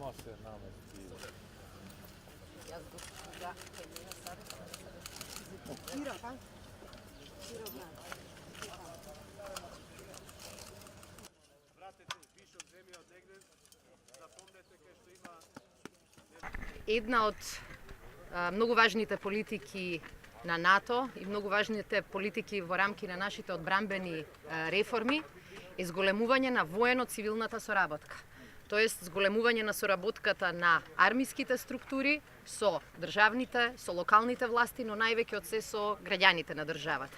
Само се намести. Јас го сега Кемија Кира, па? Кира Вратете вишок земја од негде, запомнете кај што има Една од многу важните политики на НАТО и многу важните политики во рамки на нашите одбранбени реформи е зголемување на воено-цивилната соработка. Тоест, зголемување на соработката на армиските структури со државните, со локалните власти, но највеќе од се со граѓаните на државата.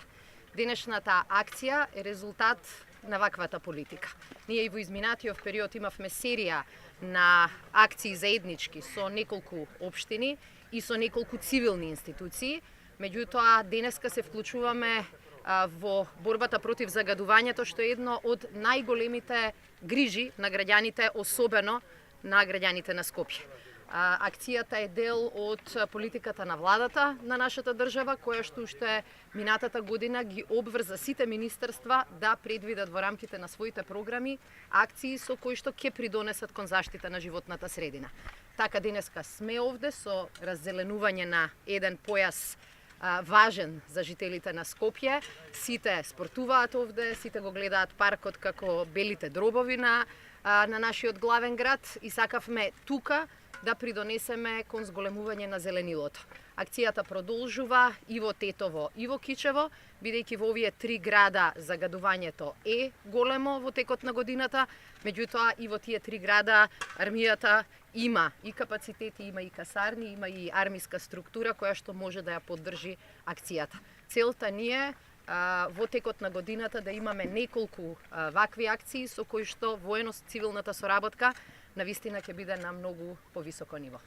Денешната акција е резултат на ваквата политика. Ние и во изминатиот период имавме серија на акции заеднички со неколку општини и со неколку цивилни институции. Меѓутоа, денеска се вклучуваме во борбата против загадувањето, што е едно од најголемите грижи на граѓаните, особено на граѓаните на Скопје. Акцијата е дел од политиката на владата на нашата држава, која што уште минатата година ги обврза сите министерства да предвидат во рамките на своите програми акции со кои што ќе придонесат кон заштита на животната средина. Така денеска сме овде со раззеленување на еден појас важен за жителите на Скопје. Сите спортуваат овде, сите го гледаат паркот како белите дробови на нашиот главен град и сакавме тука да придонесеме кон зголемување на зеленилото. Акцијата продолжува и во Тетово и во Кичево, бидејќи во овие три града загадувањето е големо во текот на годината, меѓутоа и во тие три града армијата има и капацитети, има и касарни, има и армиска структура која што може да ја поддржи акцијата. Целта ни е во текот на годината да имаме неколку вакви акции со кои што воено-цивилната соработка навистина ќе биде на многу повисоко ниво.